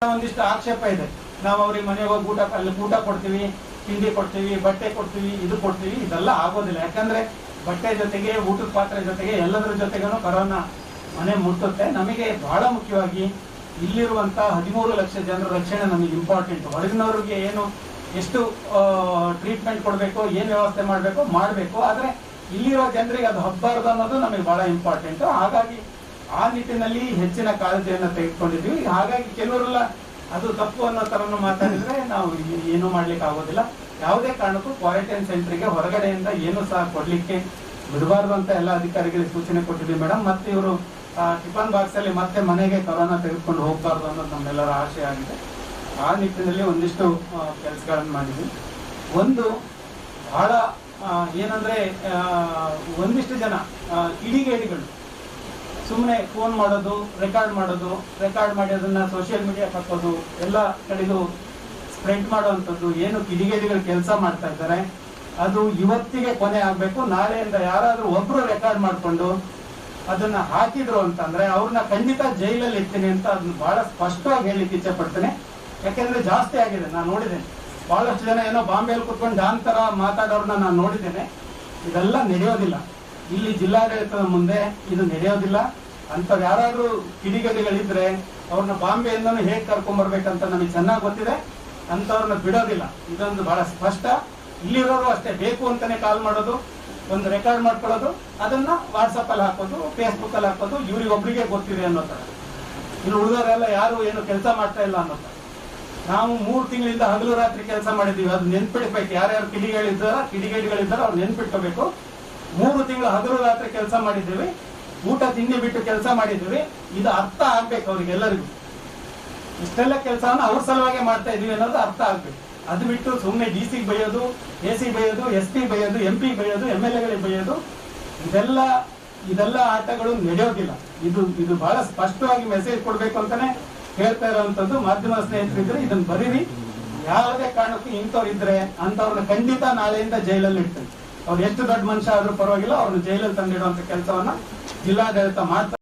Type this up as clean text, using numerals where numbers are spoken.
ಒಂದಿಷ್ಟು ಆಕ್ಷೇಪ ಇದೆ. ನಾವು ಅವ್ರಿಗೆ ಮನೆಗೆ ಹೋಗಿ ಊಟ ಕೊಡ್ತೀವಿ, ತಿಂಡಿ ಕೊಡ್ತೀವಿ, ಬಟ್ಟೆ ಕೊಡ್ತೀವಿ, ಇದು ಕೊಡ್ತೀವಿ, ಇದೆಲ್ಲ ಆಗೋದಿಲ್ಲ. ಯಾಕಂದ್ರೆ ಬಟ್ಟೆ ಜೊತೆಗೆ ಊಟದ ಪಾತ್ರೆ ಜೊತೆಗೆ ಎಲ್ಲದರ ಜೊತೆಗೂ ಕೊರೋನಾ ಮನೆ ಮುಟ್ಟುತ್ತೆ. ನಮಗೆ ಬಹಳ ಮುಖ್ಯವಾಗಿ ಇಲ್ಲಿರುವಂತ 13 ಲಕ್ಷ ಜನರ ರಕ್ಷಣೆ ನಮಗೆ ಇಂಪಾರ್ಟೆಂಟ್. ಹೊರಗಿನವ್ರಿಗೆ ಏನು ಎಷ್ಟು ಟ್ರೀಟ್ಮೆಂಟ್ ಕೊಡಬೇಕು, ಏನ್ ವ್ಯವಸ್ಥೆ ಮಾಡಬೇಕು, ಆದ್ರೆ ಇಲ್ಲಿರೋ ಜನರಿಗೆ ಅದು ಹಬ್ಬಾರ್ದು ಅನ್ನೋದು ನಮಗೆ ಬಹಳ ಇಂಪಾರ್ಟೆಂಟ್. ಹಾಗಾಗಿ ಆ ನಿಟ್ಟಿನಲ್ಲಿ ಹೆಚ್ಚಿನ ಕಾಳಜಿಯನ್ನು ತೆಗೆದುಕೊಂಡಿದ್ವಿ. ಹಾಗಾಗಿ ಕೆಲವರೆಲ್ಲ ಅದು ತಪ್ಪು ಅನ್ನೋ ತರನು ಮಾತಾಡಿದ್ರೆ ನಾವು ಏನು ಮಾಡ್ಲಿಕ್ಕೆ ಆಗೋದಿಲ್ಲ. ಯಾವುದೇ ಕಾರಣಕ್ಕೂ ಕ್ವಾರಂಟೈನ್ ಸೆಂಟರ್ಗೆ ಹೊರಗಡೆಯಿಂದ ಏನು ಸಹ ಕೊಡ್ಲಿಕ್ಕೆ ಬಿಡಬಾರ್ದು ಅಂತ ಎಲ್ಲ ಅಧಿಕಾರಿಗಳಿಗೆ ಸೂಚನೆ ಕೊಟ್ಟಿದ್ವಿ ಮೇಡಮ್. ಮತ್ತೆ ಇವರು ಟಿಫನ್ ಬಾಕ್ಸ್ ಅಲ್ಲಿ ಮತ್ತೆ ಮನೆಗೆ ಕೊರೋನಾ ತೆಗೆದುಕೊಂಡು ಹೋಗ್ಬಾರ್ದು ಅನ್ನೋದು ನಮ್ಮೆಲ್ಲರ ಆಶೆ ಆಗಿದೆ. ಆ ನಿಟ್ಟಿನಲ್ಲಿ ಒಂದಿಷ್ಟು ಕೆಲಸಗಳನ್ನು ಮಾಡಿದ್ವಿ. ಒಂದು ಬಹಳ ಏನಂದ್ರೆ ಒಂದಿಷ್ಟು ಜನ ಕಿಡಿಗೇಡಿಗಳು ಸುಮ್ಮನೆ ಫೋನ್ ಮಾಡೋದು, ರೆಕಾರ್ಡ್ ಮಾಡಿ ಅದನ್ನ ಸೋಷಿಯಲ್ ಮೀಡಿಯಾ ಹಾಕೋದು, ಎಲ್ಲ ಕಡೆಗೂ ಸ್ಪ್ರೆಡ್ ಮಾಡುವಂಥದ್ದು ಏನು ಕಿಡಿಗೇಡಿಗಳು ಕೆಲಸ ಮಾಡ್ತಾ ಇದ್ದಾರೆ ಅದು ಇವತ್ತಿಗೆ ಕೊನೆ ಆಗ್ಬೇಕು. ನಾಳೆಯಿಂದ ಯಾರಾದ್ರೂ ಒಬ್ರು ರೆಕಾರ್ಡ್ ಮಾಡ್ಕೊಂಡು ಅದನ್ನ ಹಾಕಿದ್ರು ಅಂತಂದ್ರೆ ಅವ್ರನ್ನ ಖಂಡಿತ ಜೈಲಲ್ಲಿ ಇರ್ತೀನಿ ಅಂತ ಅದನ್ನ ಬಹಳ ಸ್ಪಷ್ಟವಾಗಿ ಹೇಳಿಕ್ಕೆ ಇಚ್ಛೆ ಪಡ್ತೇನೆ. ಯಾಕೆಂದ್ರೆ ಜಾಸ್ತಿ ಆಗಿದೆ. ನಾನು ನೋಡಿದ್ದೇನೆ ಬಹಳಷ್ಟು ಜನ ಏನೋ ಬಾಂಬೆಯಲ್ಲಿ ಕುತ್ಕೊಂಡು ಡಾನ್ ತರ ಮಾತಾಡೋರ್ನ ನಾನು ನೋಡಿದ್ದೇನೆ. ಇದೆಲ್ಲ ನಡೆಯೋದಿಲ್ಲ. ಇಲ್ಲಿ ಜಿಲ್ಲಾಡಳಿತದ ಮುಂದೆ ಇದು ನಡೆಯೋದಿಲ್ಲ. ಅಂತವ್ ಯಾರಾದ್ರೂ ಕಿಡಿಗೇಡಿಗಳಿದ್ರೆ ಅವ್ರನ್ನ ಬಾಂಬೆಯಿಂದನೂ ಹೇಗೆ ಕರ್ಕೊಂಡ್ ಬರ್ಬೇಕಂತ ನಮಗೆ ಚೆನ್ನಾಗಿ ಗೊತ್ತಿದೆ. ಅಂತವ್ರನ್ನ ಬಿಡೋದಿಲ್ಲ. ಇದೊಂದು ಬಹಳ ಸ್ಪಷ್ಟ. ಇಲ್ಲಿರೋರು ಅಷ್ಟೇ, ಬೇಕು ಅಂತಾನೆ ಕಾಲ್ ಮಾಡೋದು, ಒಂದು ರೆಕಾರ್ಡ್ ಮಾಡ್ಕೊಳ್ಳೋದು, ಅದನ್ನ ವಾಟ್ಸಪ್ ಅಲ್ಲಿ ಹಾಕೋದು, ಫೇಸ್ಬುಕ್ ಅಲ್ಲಿ ಹಾಕೋದು, ಇವ್ರಿಗೊಬ್ರಿಗೆ ಗೊತ್ತಿದೆ ಅನ್ನೋ ತರ. ಇನ್ನು ಉಳಿದವರೆಲ್ಲ ಯಾರು ಏನು ಕೆಲಸ ಮಾಡ್ತಾ ಇಲ್ಲ ಅನ್ನೋ ತರ. ನಾವು 3 ತಿಂಗಳಿಂದ ಹಗಲು ರಾತ್ರಿ ಕೆಲಸ ಮಾಡಿದೀವಿ. ಅದು ನೆನ್ಪಿಡ್ಬೇಕು. ಯಾರ್ಯಾರು ಕಿಡಿಗೇಡಿಗಳಿದ್ದಾರೋ ಅವ್ರು ನೆನ್ಪಿಟ್ಕೋಬೇಕು. 3 ತಿಂಗಳು ಹಗಲು ರಾತ್ರಿ ಕೆಲಸ ಮಾಡಿದ್ದೀವಿ, ಊಟ ತಿಂಡಿ ಬಿಟ್ಟು ಕೆಲಸ ಮಾಡಿದ್ದೀವಿ. ಇದು ಅರ್ಥ ಆಗ್ಬೇಕು ಅವ್ರಿಗೆಲ್ಲರಿಗೂ. ಇಷ್ಟೆಲ್ಲ ಕೆಲಸವನ್ನ ಅವ್ರ ಸಲುವಾಗಿ ಮಾಡ್ತಾ ಇದೀವಿ ಅನ್ನೋದು ಅರ್ಥ ಆಗ್ಬೇಕು. ಅದು ಬಿಟ್ಟು ಸುಮ್ಮನೆ DC ಬೈಯೋದು, AC ಬೈಯೋದು, SP ಬೈಯೋದು, MP ಬೈಯೋದು, MLA ಬೈಯೋದು, ಇದೆಲ್ಲ ಆಟಗಳು ನಡೆಯೋದಿಲ್ಲ. ಇದು ಬಹಳ ಸ್ಪಷ್ಟವಾಗಿ ಮೆಸೇಜ್ ಕೊಡ್ಬೇಕು ಅಂತಾನೆ ಹೇಳ್ತಾ ಇರೋವಂಥದ್ದು. ಮಾಧ್ಯಮ ಸ್ನೇಹಿತರಿದ್ರೆ ಇದನ್ನ ಬರೀರಿ. ಯಾವುದೇ ಕಾರಣಕ್ಕೂ ಇಂಥವ್ರು ಇದ್ರೆ ಅಂತವ್ರನ್ನ ಖಂಡಿತ ನಾಳೆಯಿಂದ ಜೈಲಲ್ಲಿ ಇಡ್ತಾರೆ. ಅವ್ರು ಎಷ್ಟು ದೊಡ್ಡ ಮನುಷ್ಯ ಆದ್ರೂ ಪರವಾಗಿಲ್ಲ, ಅವ್ರನ್ನ ಜೈಲಲ್ಲಿ ತಂದಿಡುವಂತ ಕೆಲಸವನ್ನ ಜಿಲ್ಲಾಡಳಿತ ಮಾಡ್ತಾರೆ.